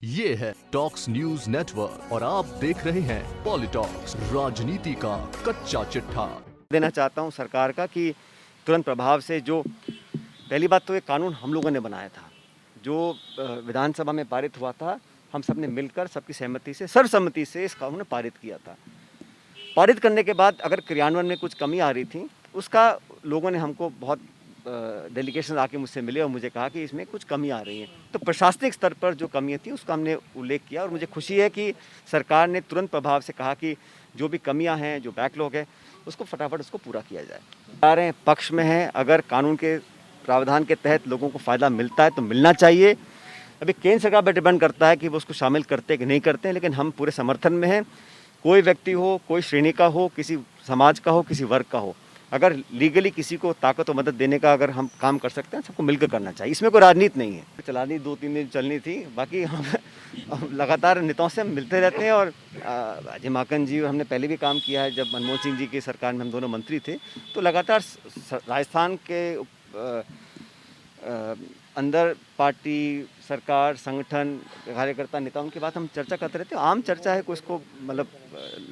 ये है talks news network और आप देख रहे हैं पॉलिटॉक्स, राजनीति का कच्चा चिट्ठा। देना चाहता हूं सरकार का कि तुरंत प्रभाव से जो पहली बात तो ये कानून हम लोगों ने बनाया था, जो विधानसभा में पारित हुआ था, हम सब ने मिलकर सबकी सहमति से, सर्वसम्मति से इस कानून ने पारित किया था। पारित करने के बाद अगर क्रियान्वयन में कुछ कमी आ रही थी, उसका लोगों ने हमको बहुत डेलीगेशन आके मुझसे मिले और मुझे कहा कि इसमें कुछ कमी आ रही है। तो प्रशासनिक स्तर पर जो कमियाँ थी उसका हमने उल्लेख किया और मुझे खुशी है कि सरकार ने तुरंत प्रभाव से कहा कि जो भी कमियां हैं, जो बैकलॉग है, उसको फटाफट उसको पूरा किया जाए। सरकारें पक्ष में हैं, अगर कानून के प्रावधान के तहत लोगों को फ़ायदा मिलता है तो मिलना चाहिए। अभी केंद्र सरकार पर डिपेंड करता है कि वो उसको शामिल करते हैं कि नहीं करते हैं, लेकिन हम पूरे समर्थन में हैं। कोई व्यक्ति हो, कोई श्रेणी का हो, किसी समाज का हो, किसी वर्ग का हो, अगर लीगली किसी को ताकत और मदद देने का अगर हम काम कर सकते हैं, सबको मिलकर करना चाहिए। इसमें कोई राजनीति नहीं है। चलानी 2-3 दिन चलनी थी, बाकी हम लगातार नेताओं से हम मिलते रहते हैं और अजय माकन जी, हमने पहले भी काम किया है जब मनमोहन सिंह जी की सरकार में हम दोनों मंत्री थे, तो लगातार राजस्थान के अंदर पार्टी, सरकार, संगठन, कार्यकर्ता, नेता, उनकी बात हम चर्चा करते रहते हैं। आम चर्चा है, कुछ को मतलब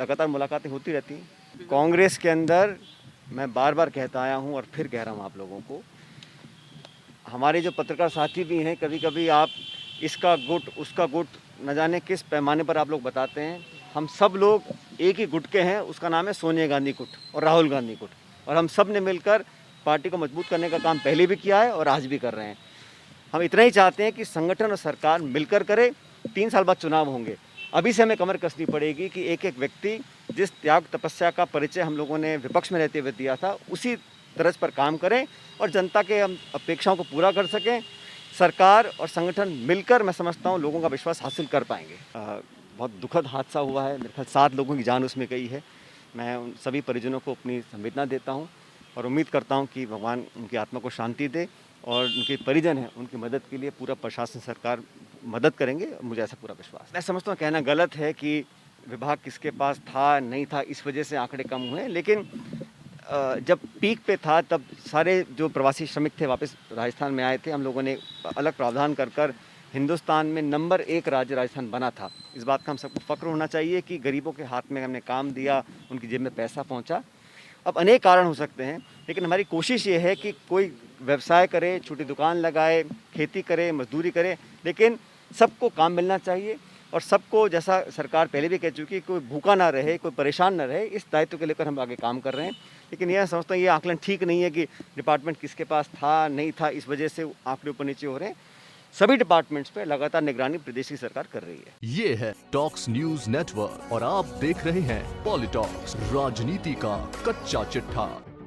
लगातार मुलाकातें होती रहती हैं। कांग्रेस के अंदर मैं बार बार कहता आया हूँ और फिर कह रहा हूँ आप लोगों को, हमारे जो पत्रकार साथी भी हैं, कभी कभी आप इसका गुट उसका गुट न जाने किस पैमाने पर आप लोग बताते हैं। हम सब लोग एक ही गुट के हैं, उसका नाम है सोनिया गांधी गुट और राहुल गांधी गुट, और हम सब ने मिलकर पार्टी को मजबूत करने का काम पहले भी किया है और आज भी कर रहे हैं। हम इतना ही चाहते हैं कि संगठन और सरकार मिलकर करे। 3 साल बाद चुनाव होंगे, अभी से हमें कमर कसनी पड़ेगी कि एक एक व्यक्ति जिस त्याग तपस्या का परिचय हम लोगों ने विपक्ष में रहते हुए दिया था, उसी तर्ज पर काम करें और जनता के हम अपेक्षाओं को पूरा कर सकें। सरकार और संगठन मिलकर, मैं समझता हूँ, लोगों का विश्वास हासिल कर पाएंगे। बहुत दुखद हादसा हुआ है, मेरे ख्याल 7 लोगों की जान उसमें गई है। मैं उन सभी परिजनों को अपनी संवेदना देता हूँ और उम्मीद करता हूँ कि भगवान उनकी आत्मा को शांति दे, और उनके परिजन हैं, उनकी मदद के लिए पूरा प्रशासन, सरकार मदद करेंगे, मुझे ऐसा पूरा विश्वास। मैं समझता हूँ कहना गलत है कि विभाग किसके पास था, नहीं था, इस वजह से आंकड़े कम हुए, लेकिन जब पीक पे था तब सारे जो प्रवासी श्रमिक थे वापस राजस्थान में आए थे। हम लोगों ने अलग प्रावधान कर हिंदुस्तान में नंबर 1 राज्य राजस्थान बना था। इस बात का हम सबको फ़ख्र होना चाहिए कि गरीबों के हाथ में हमने काम दिया, उनकी जेब में पैसा पहुँचा। अब अनेक कारण हो सकते हैं, लेकिन हमारी कोशिश ये है कि कोई व्यवसाय करे, छोटी दुकान लगाए, खेती करे, मजदूरी करे, लेकिन सबको काम मिलना चाहिए और सबको, जैसा सरकार पहले भी कह चुकी है, कोई भूखा ना रहे, कोई परेशान ना रहे। इस दायित्व को लेकर हम आगे काम कर रहे हैं। लेकिन यह समझता हूँ ये आकलन ठीक नहीं है कि डिपार्टमेंट किसके पास था, नहीं था, इस वजह से आंकड़े ऊपर नीचे हो रहे हैं। सभी डिपार्टमेंट्स पे लगातार निगरानी प्रदेश की सरकार कर रही है। ये है टॉक्स न्यूज नेटवर्क और आप देख रहे हैं पॉलिटॉक्स, राजनीति का कच्चा चिट्ठा।